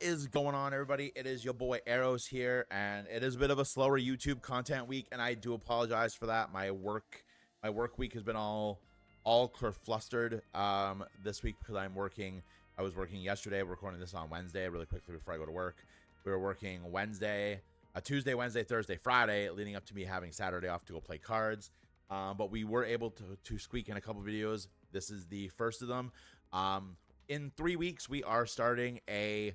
is going on, everybody? It is your boy Arrows here, and it is a bit of a slower YouTube content week, and I do apologize for that. My work week has been all flustered this week because I'm working. I was working yesterday. We're recording this on Wednesday really quickly before I go to work. We were working Tuesday, Wednesday, Thursday, Friday, leading up to me having Saturday off to go play cards. But we were able to squeak in a couple videos. This is the first of them. In 3 weeks, we are starting a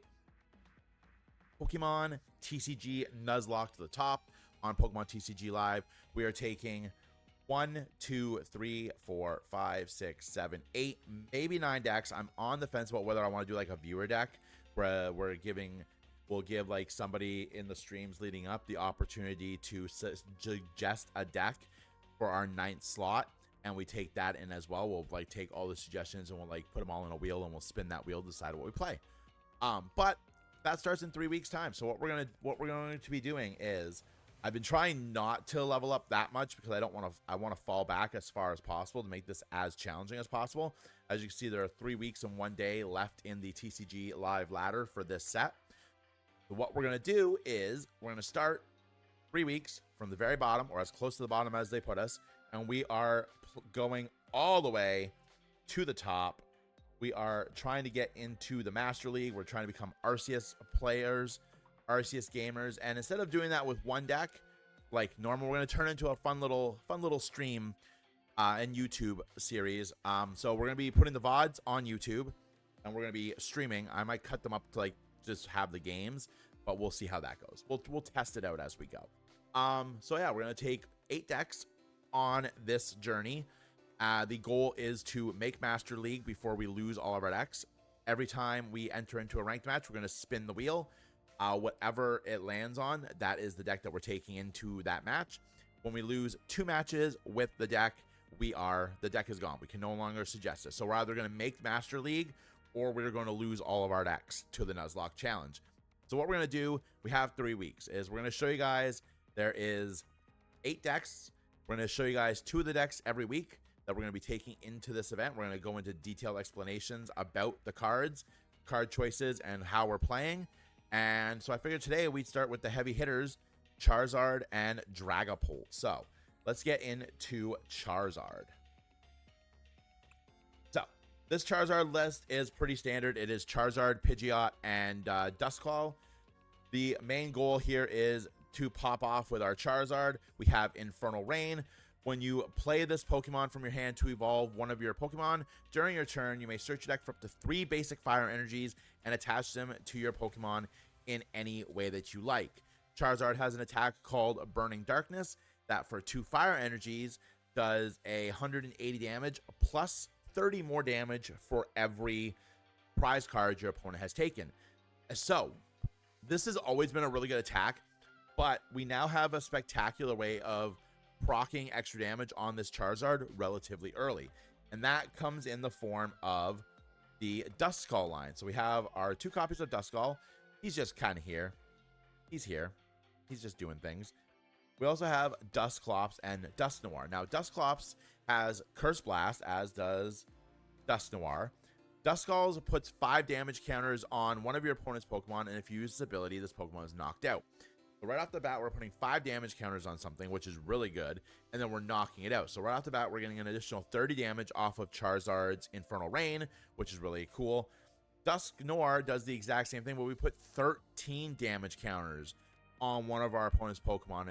Pokemon TCG Nuzlocke to the top on Pokemon TCG Live. We are taking 1, 2, 3, 4, 5, 6, 7, 8, maybe 9 decks. I'm on the fence about whether I want to do like a viewer deck where we'll give like somebody in the streams leading up the opportunity to suggest a deck for our 9th slot, and we take that in as well. We'll like take all the suggestions and we'll like put them all in a wheel, and we'll spin that wheel to decide what we play. But that starts in 3 weeks time. So what we're going to be doing is, I've been trying not to level up that much because I want to fall back as far as possible to make this as challenging as possible. As you can see, there are 3 weeks and 1 day left in the TCG Live ladder for this set. So what we're going to do is we're going to start 3 weeks from the very bottom, or as close to the bottom as they put us, and we are going all the way to the top. We are trying to get into the Master League. We're trying to become Arceus players, Arceus gamers, and instead of doing that with one deck like normal, we're going to turn into a fun little stream and YouTube series. So we're going to be putting the VODs on YouTube, and we're going to be streaming. I might cut them up to like just have the games, but we'll see how that goes. We'll test it out as we go. So yeah, we're going to take 8 decks on this journey. The goal is to make Master League before we lose all of our decks. Every time we enter into a ranked match, we're going to spin the wheel. Whatever it lands on, that is the deck that we're taking into that match. When we lose 2 matches with the deck, the deck is gone. We can no longer suggest it. So we're either going to make Master League, or we're going to lose all of our decks to the Nuzlocke challenge. So what we're going to do, we have 3 weeks, is we're going to show you guys there is 8 decks. We're going to show you guys 2 of the decks every week that we're going to be taking into this event. We're going to go into detailed explanations about the cards, card choices, and how we're playing. And so I figured today we'd start with the heavy hitters, Charizard and Dragapult. So let's get into Charizard. So this Charizard list is pretty standard. It is Charizard, Pidgeot, and Duskull. The main goal here is to pop off with our Charizard. We have Infernal Rain. When you play this Pokemon from your hand to evolve one of your Pokemon, during your turn, you may search your deck for up to 3 basic fire energies and attach them to your Pokemon in any way that you like. Charizard has an attack called Burning Darkness that for 2 fire energies does 180 damage plus 30 more damage for every prize card your opponent has taken. So this has always been a really good attack, but we now have a spectacular way of proccing extra damage on this Charizard relatively early, and that comes in the form of the Duskull line. So we have our 2 copies of Duskull. He's just kind of here. He's here. He's just doing things. We also have Dusclops and Dusknoir. Now, Dusclops has Curse Blast, as does Dusknoir. Duskull puts 5 damage counters on one of your opponent's Pokemon, and if you use this ability, this Pokemon is knocked out. So right off the bat, we're putting 5 damage counters on something, which is really good, and then we're knocking it out. So right off the bat, we're getting an additional 30 damage off of Charizard's Infernal Rain, which is really cool. Dusknoir does the exact same thing, but we put 13 damage counters on one of our opponent's Pokemon,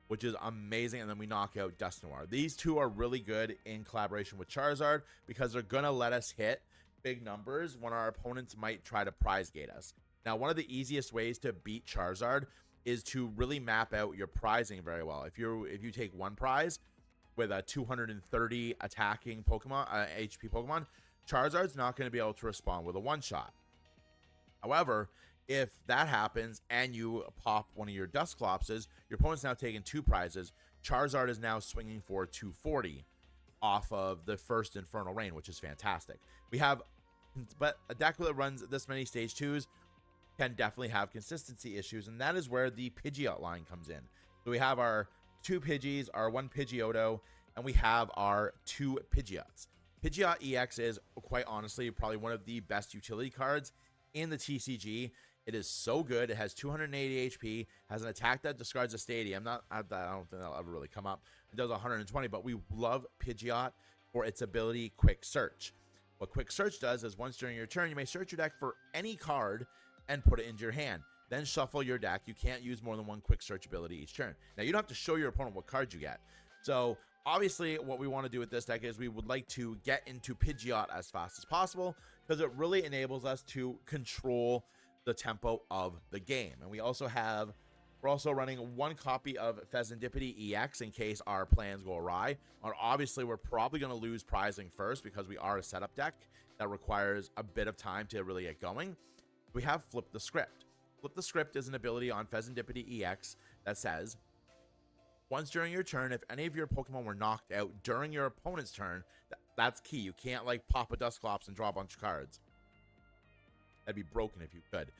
which is amazing, and then we knock out Dusknoir. These 2 are really good in collaboration with Charizard because they're going to let us hit big numbers when our opponents might try to prize gate us. Now, one of the easiest ways to beat Charizard is to really map out your prizing very well. If you take one prize with a 230 attacking Pokemon, HP Pokemon, Charizard's not going to be able to respond with a one-shot. However, if that happens and you pop one of your Dusclopses, your opponent's now taking 2 prizes. Charizard is now swinging for 240 off of the first Infernal Rain, which is fantastic. But a deck that runs this many stage 2s can definitely have consistency issues, and that is where the Pidgeot line comes in. So we have our 2 Pidgeys, our 1 Pidgeotto, and we have our 2 Pidgeots. Pidgeot EX is, quite honestly, probably one of the best utility cards in the TCG. It is so good. It has 280 HP, has an attack that discards a stadium. I don't think that'll ever really come up. It does 120, but we love Pidgeot for its ability Quick Search. What Quick Search does is once during your turn, you may search your deck for any card and put it into your hand. Then shuffle your deck. You can't use more than one Quick Search ability each turn. Now, you don't have to show your opponent what cards you get. So, obviously, what we want to do with this deck is we would like to get into Pidgeot as fast as possible because it really enables us to control the tempo of the game. And we're also running one copy of Pheasantipity EX in case our plans go awry. Or obviously, we're probably going to lose prizing first because we are a setup deck that requires a bit of time to really get going. We have Flip the Script. Flip the Script is an ability on Pheasantipity EX that says, once during your turn, if any of your Pokemon were knocked out during your opponent's turn, that's key. You can't like pop a Dusclops and draw a bunch of cards. That'd be broken if you could.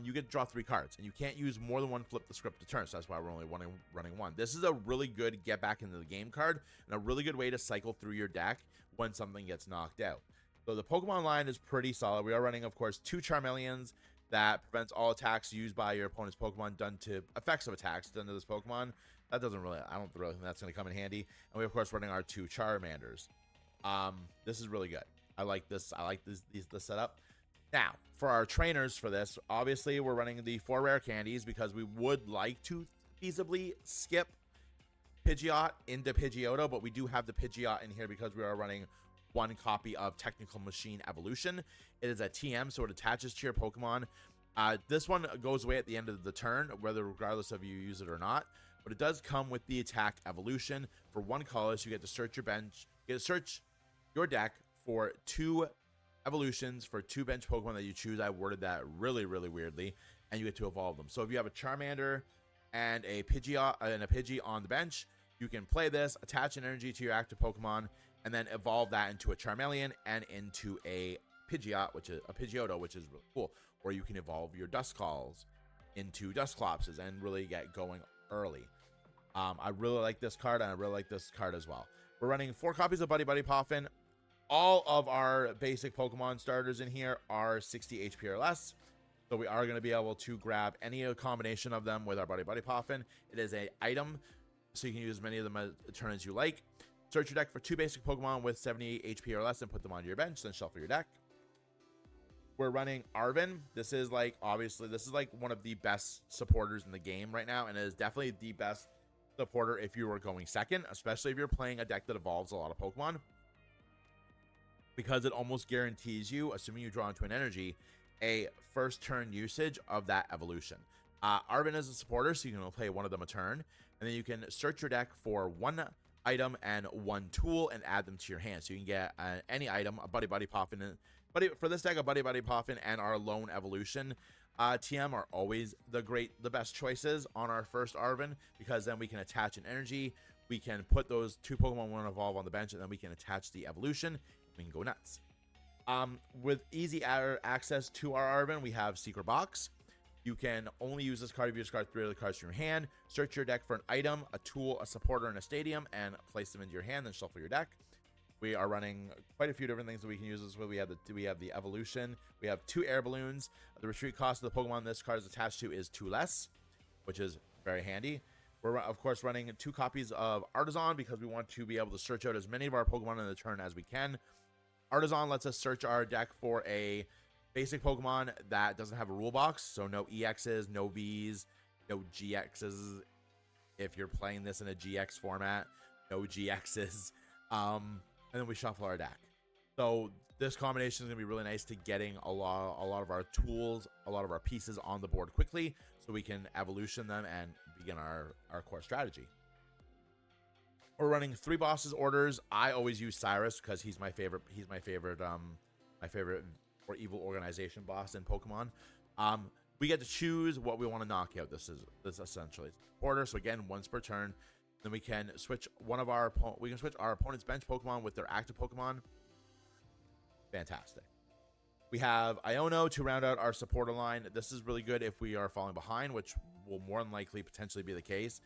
You get to draw 3 cards, and you can't use more than one Flip the Script a turn, so that's why we're only running one. This is a really good get back into the game card, and a really good way to cycle through your deck when something gets knocked out. So the Pokemon line is pretty solid. We are running, of course, 2 Charmeleons that prevents all attacks used by your opponent's Pokemon done to effects of attacks done to this Pokemon. I don't really think that's going to come in handy. And we, of course, running our 2 Charmanders. This is really good. I like this setup. Now, for our trainers for this, obviously, we're running the 4 rare candies because we would like to feasibly skip Pidgeot into Pidgeotto, but we do have the Pidgeot in here because we are running 1 copy of Technical Machine Evolution. It is a TM, so it attaches to your Pokemon. This one goes away at the end of the turn, regardless of you use it or not. But it does come with the attack evolution. For 1 colorless, you get to search your bench. You get to search your deck for 2 evolutions for 2 bench Pokemon that you choose. I worded that really, really weirdly, and you get to evolve them. So if you have a Charmander and a Pidgeot and a Pidgey on the bench, you can play this, attach an energy to your active Pokemon, and then evolve that into a Charmeleon and into a Pidgeot, which is a Pidgeotto, which is really cool. Or you can evolve your Duscalls into Dusclopses and really get going early. I really like this card, and I really like this card as well. We're running 4 copies of Buddy Buddy Poffin. All of our basic Pokemon starters in here are 60 HP or less, so we are going to be able to grab any combination of them with our Buddy Buddy Poffin. It is an item, so you can use many of them as a turn as you like. Search your deck for 2 basic Pokemon with 70 HP or less and put them onto your bench, then shuffle your deck. We're running Arven. This is like one of the best supporters in the game right now, and it is definitely the best supporter if you were going second, especially if you're playing a deck that evolves a lot of Pokemon, because it almost guarantees you, assuming you draw into an energy, a first turn usage of that evolution. Arven is a supporter, so you can only play 1 of them a turn, and then you can search your deck for 1 item and 1 tool and add them to your hand. So you can get any item, a Buddy Buddy Poffin. For this deck, a Buddy Buddy Poffin and our Lone Evolution TM are always the best choices on our first Arven, because then we can attach an energy. We can put those 2 Pokemon want to evolve on the bench, and then we can attach the evolution. We can go nuts. With easy access to our Arven, we have Secret Box. You can only use this card if you discard 3 other cards from your hand. Search your deck for an item, a tool, a supporter, and a stadium, and place them into your hand, then shuffle your deck. We are running quite a few different things that we can use this with. We have the evolution. We have 2 air balloons. The retreat cost of the Pokemon this card is attached to is 2 less, which is very handy. We're, of course, running 2 copies of Artisan because we want to be able to search out as many of our Pokemon in the turn as we can. Artisan lets us search our deck for a basic Pokemon that doesn't have a rule box, so no EXs, no Vs, no GXs. If you're playing this in a GX format, no GXs. And then we shuffle our deck. So this combination is going to be really nice to getting a lot of our tools, a lot of our pieces on the board quickly, so we can evolution them and begin our core strategy. We're running 3 bosses orders. I always use Cyrus because he's my favorite. He's my favorite or evil organization boss in Pokemon. We get to choose what we want to knock out. This is essentially order. So again, once per turn. Then we can switch our opponent's bench Pokemon with their active Pokemon. Fantastic. We have Iono to round out our supporter line. This is really good if we are falling behind, which will more than likely potentially be the case.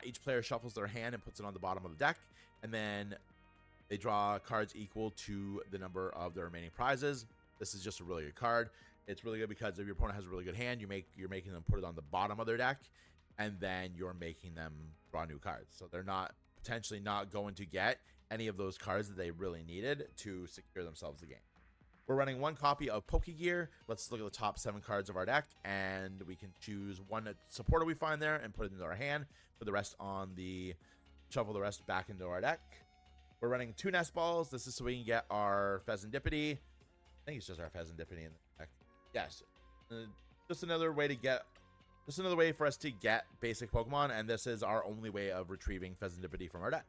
Each player shuffles their hand and puts it on the bottom of the deck, and then they draw cards equal to the number of their remaining prizes. This is just a really good card. It's really good because if your opponent has a really good hand, you're making them put it on the bottom of their deck, and then you're making them draw new cards. So they're not potentially not going to get any of those cards that they really needed to secure themselves the game. We're running one copy of Pokegear. Let's look at the top 7 cards of our deck, and we can choose one supporter we find there and put it into our hand. Put the rest on the shuffle the rest back into our deck. We're running 2 Nest Balls. This is so we can get our Pheasantipity. I think it's just our Pheasantipity in the deck. Yes, just another way for us to get basic Pokemon, and this is our only way of retrieving Pheasantipity from our deck.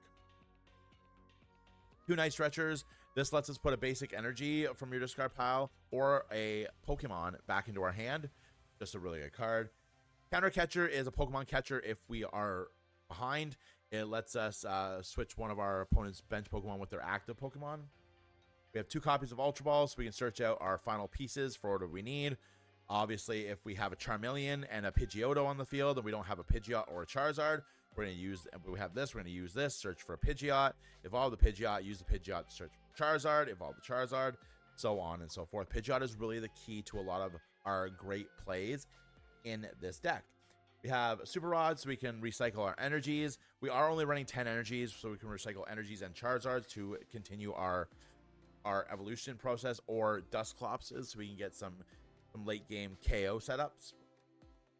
2 Night Stretchers. This lets us put a basic energy from your discard pile or a Pokemon back into our hand. Just a really good card. Counter Catcher is a Pokemon catcher if we are behind. It lets us switch one of our opponent's bench Pokemon with their active Pokemon. We have 2 copies of Ultra Ball, so we can search out our final pieces for what we need. Obviously, if we have a Charmeleon and a Pidgeotto on the field and we don't have a Pidgeot or a Charizard, we're going to use, we have this, we're going to use this, search for a Pidgeot. Evolve the Pidgeot, use the Pidgeot to search for Charizard, evolve the Charizard, so on and so forth. Pidgeot is really the key to a lot of our great plays in this deck. We have Super Rod, so we can recycle our energies. We are only running 10 energies, so we can recycle energies and Charizards to continue our evolution process, or Dusclopses, so we can get some late game KO setups.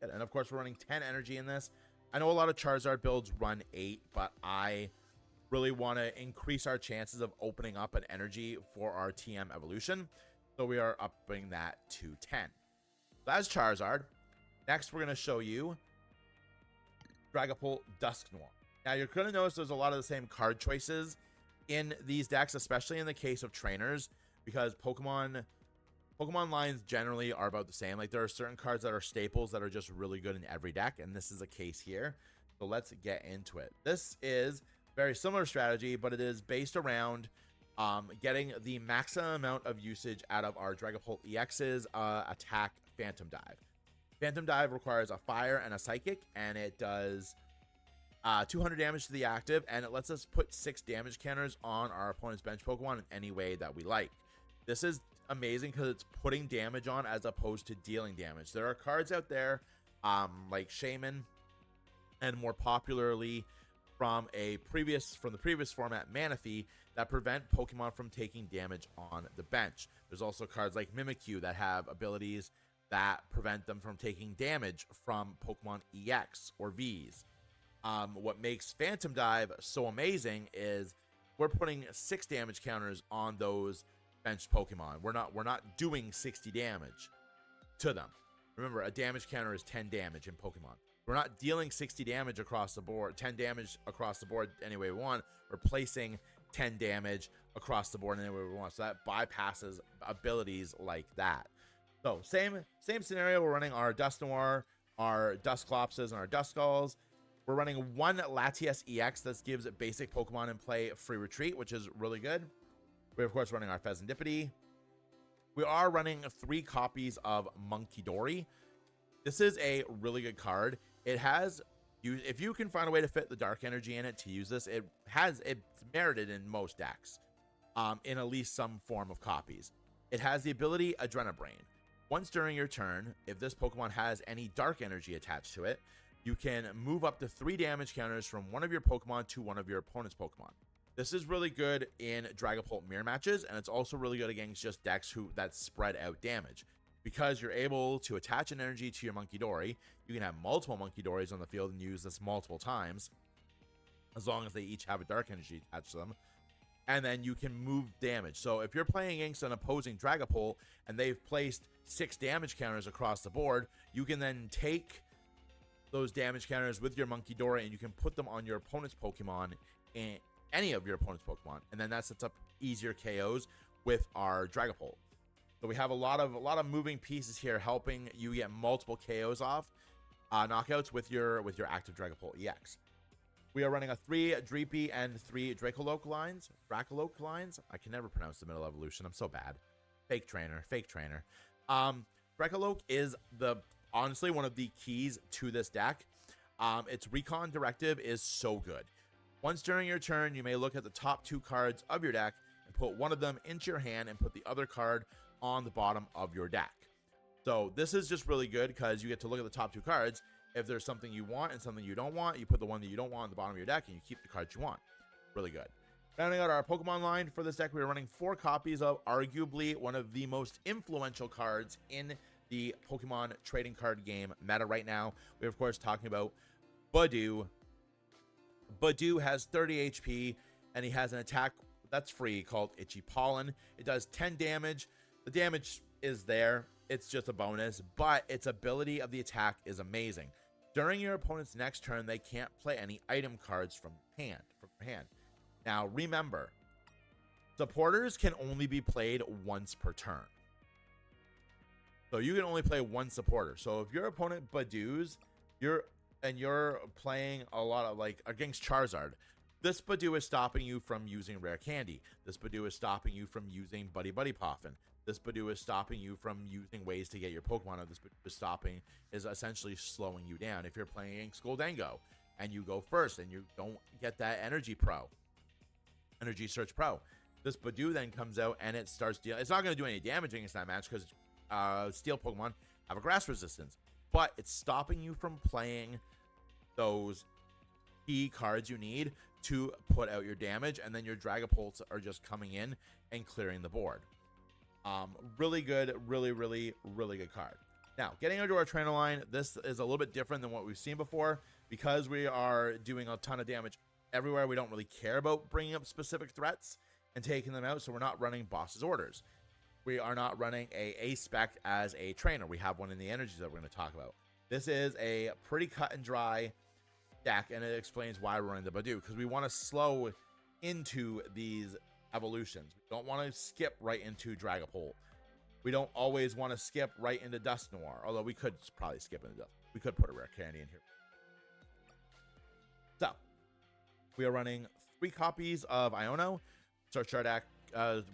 And of course, we're running 10 energy in this. I know a lot of Charizard builds run 8, but I really want to increase our chances of opening up an energy for our TM evolution. So we are upping that to 10. That's Charizard. Next, we're going to show you Dragapult Dusknoir. Now, you're going to notice there's a lot of the same card choices in these decks, especially in the case of trainers, because Pokemon lines generally are about the same. Like, there are certain cards that are staples that are just really good in every deck, and this is a case here. So let's get into it. This is very similar strategy, but it is based around getting the maximum amount of usage out of our Dragapult EX's attack Phantom Dive. Phantom Dive requires a fire and a psychic, and it does 200 damage to the active, and it lets us put 6 damage counters on our opponent's bench Pokemon in any way that we like. This is amazing because it's putting damage on as opposed to dealing damage. There are cards out there like Shaman, and more popularly from the previous format, Manaphy, that prevent Pokemon from taking damage on the bench. There's also cards like Mimikyu that have abilities that prevent them from taking damage from Pokemon EX or Vs. What makes Phantom Dive so amazing is we're putting 6 damage counters on those bench Pokemon. We're not doing 60 damage to them. Remember, a damage counter is 10 damage in Pokemon. We're not dealing 60 damage across the board, 10 damage across the board any way we want. We're placing 10 damage across the board any way we want. So that bypasses abilities like that. So same scenario. We're running our Dusknoir, our Dusclopses, and our Duskulls. We're running 1 Latias EX that gives basic Pokemon in play free retreat, which is really good. We're of course running our Pheasantipity. We are running 3 copies of Munkidori. This is a really good card. It has, if you can find a way to fit the dark energy in it to use this, it's merited in most decks, in at least some form of copies. It has the ability Adrenabrain. Once during your turn, if this Pokemon has any dark energy attached to it, you can move up to 3 damage counters from one of your Pokemon to one of your opponent's Pokemon. This is really good in Dragapult mirror matches, and it's also really good against just decks that spread out damage. Because you're able to attach an energy to your Munkidori, you can have multiple Munkidoris on the field and use this multiple times, as long as they each have a dark energy attached to them. And then you can move damage. So if you're playing against an opposing Dragapult and they've placed 6 damage counters across the board, you can then take those damage counters with your Munkidori and you can put them on your opponent's Pokemon, in any of your opponent's Pokemon, and then that sets up easier KOs with our Dragapult. So we have a lot of moving pieces here, helping you get multiple KOs off, knockouts with your active Dragapult EX. We are running a 3 Dreepy and 3 Dracoloque lines. I can never pronounce the middle evolution. I'm so bad. Fake trainer. Dracoloque is honestly one of the keys to this deck. Its recon directive is so good. Once during your turn, you may look at the top 2 cards of your deck and put one of them into your hand and put the other card on the bottom of your deck. So this is just really good because you get to look at the top 2 cards. If there's something you want and something you don't want, you put the one that you don't want on the bottom of your deck and you keep the cards you want. Really good. Rounding out our Pokemon line for this deck, we are running 4 copies of arguably one of the most influential cards in the Pokemon trading card game meta right now. We're, of course, talking about Budew. Budew has 30 HP, and he has an attack that's free called Itchy Pollen. It does 10 damage. The damage is there. It's just a bonus, but its ability of the attack is amazing. During your opponent's next turn, they can't play any item cards from your hand. Now, remember, supporters can only be played once per turn. So you can only play one supporter. So if your opponent Budews, you're playing a lot of, like, against Charizard, this Budew is stopping you from using Rare Candy. This Budew is stopping you from using Buddy Poffin. This Budew is stopping you from using ways to get your Pokemon out. This Budew is essentially slowing you down. If you're playing Skoldango and you go first and you don't get that Energy Search Pro, this Budew then comes out and it starts dealing. It's not going to do any damage against that match because Steel Pokemon have a grass resistance, but it's stopping you from playing those key cards you need to put out your damage, and then your Dragapults are just coming in and clearing the board. Really good, really good card. Now, getting into our trainer line, this is a little bit different than what we've seen before because we are doing a ton of damage everywhere. We don't really care about bringing up specific threats and taking them out, so we're not running Boss's Orders. We are not running a spec as a trainer. We have one in the energies that we're going to talk about. This is a pretty cut and dry deck, and it explains why we're running the Budew, because we want to slow into these evolutions. We don't want to skip right into Dragapult. We don't always want to skip right into Dust Noir, although we could probably skip into Dust. We could put a Rare Candy in here. So, we are running 3 copies of Iono. Search our deck.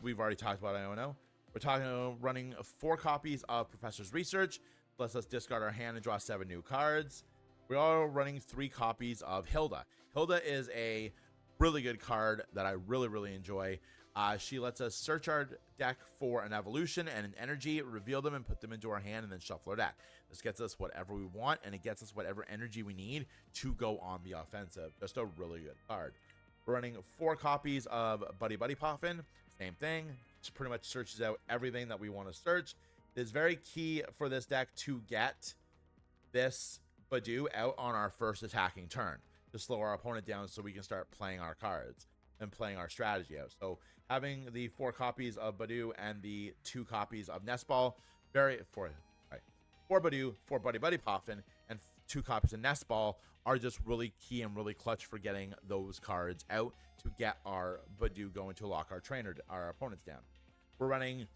We've already talked about Iono. We're running 4 copies of Professor's Research. Lets us discard our hand and draw 7 new cards. We are running 3 copies of Hilda. Hilda is a really good card that I really enjoy. She lets us search our deck for an evolution and an energy, reveal them and put them into our hand, and then shuffle our deck. This gets us whatever we want, and it gets us whatever energy we need to go on the offensive. Just a really good card. We're running 4 copies of Buddy Poffin. Same thing. It pretty much searches out everything that we want to search. It is very key for this deck to get this Budew out on our first attacking turn to slow our opponent down so we can start playing our cards and playing our strategy out. So having the 4 copies of Budew and the 2 copies of Nestball, 4 Budew, 4 Buddy Poffin, and 2 copies of Nestball are just really key and really clutch for getting those cards out to get our Budew going to lock our opponents down. We're running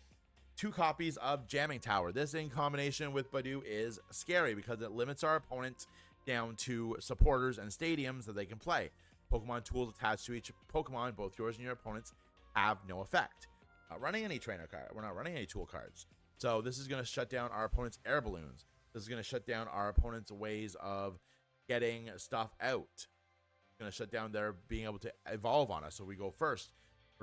2 copies of Jamming Tower. This in combination with Budew is scary because it limits our opponents down to supporters and stadiums that they can play. Pokemon tools attached to each Pokemon, both yours and your opponents, have no effect. Not running any trainer card. We're not running any tool cards. So this is going to shut down our opponent's air balloons. This is going to shut down our opponent's ways of getting stuff out. It's going to shut down their being able to evolve on us. So we go first.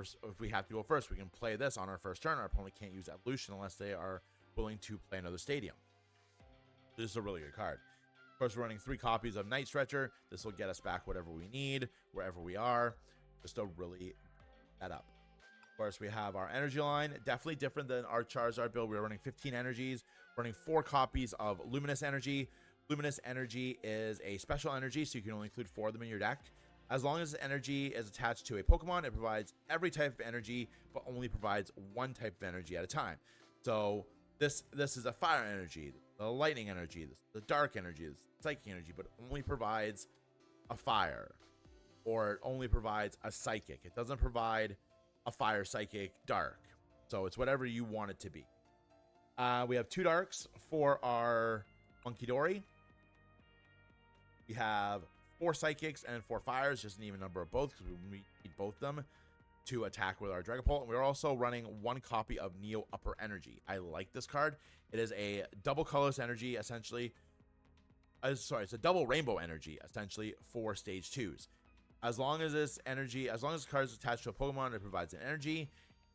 If we have to go first, we can play this on our first turn. Our opponent can't use evolution unless they are willing to play another stadium. This is a really good card. Of course, we're running 3 copies of Night Stretcher. This will get us back whatever we need, wherever we are. Just to really set up. Of course, we have our energy line. Definitely different than our Charizard build. We're running 15 energies. Running 4 copies of Luminous Energy. Luminous Energy is a special energy, so you can only include 4 of them in your deck. As long as the energy is attached to a Pokemon, it provides every type of energy, but only provides 1 type of energy at a time. So this is a fire energy, the lightning energy, the dark energy, the psychic energy, but only provides a fire, or it only provides a psychic. It doesn't provide a fire, psychic, dark. So it's whatever you want it to be. We have 2 darks for our Monkey Dory. We have 4 psychics and 4 fires, just an even number of both because we need both of them to attack with our Dragapult. And we're also running 1 copy of Neo Upper Energy. I like this card. It is a double colorless energy, essentially. It's a double rainbow energy, essentially, for stage 2s. As long as the card is attached to a Pokemon, it provides an energy.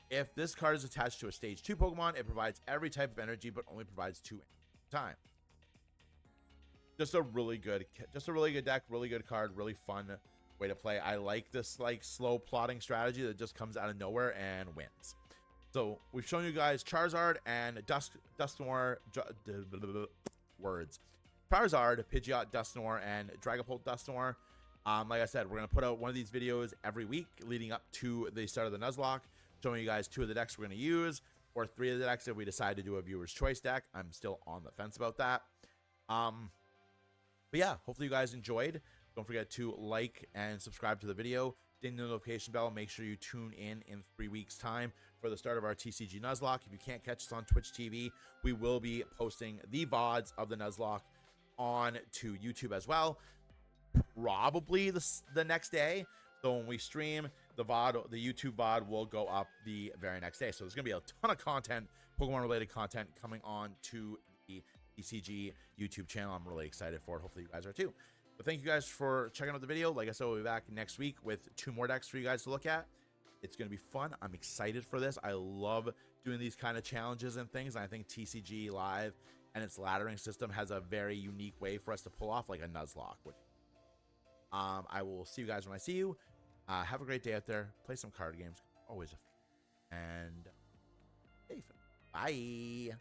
If this card is attached to a stage 2 Pokemon, it provides every type of energy, but only provides 2 at a time. Just a really good deck, really good card, really fun way to play. I like this like slow plotting strategy that just comes out of nowhere and wins. So we've shown you guys Charizard and Dusknoir words. Charizard, Pidgeot, Dusknoir, and Dragapult Dusknoir. Like I said, we're gonna put out one of these videos every week leading up to the start of the Nuzlocke, showing you guys 2 of the decks we're gonna use, or 3 of the decks if we decide to do a viewer's choice deck. I'm still on the fence about that. But yeah, hopefully you guys enjoyed. Don't forget to like and subscribe to the video. Ding the notification bell. Make sure you tune in 3 weeks' time for the start of our TCG Nuzlocke. If you can't catch us on Twitch TV, we will be posting the VODs of the Nuzlocke on to YouTube as well, probably the next day. So when we stream, the YouTube VOD will go up the very next day. So there's gonna be a ton of content, Pokemon related content, coming on to the TCG YouTube channel. I'm really excited for it. Hopefully you guys are too. But thank you guys for checking out the video. Like I said, we'll be back next week with 2 more decks for you guys to look at. It's going to be fun. I'm excited for this. I love doing these kind of challenges and things. And I think TCG Live and its laddering system has a very unique way for us to pull off like a Nuzlocke. I will see you guys when I see you. Have a great day out there. Play some card games. Always a fun. And bye.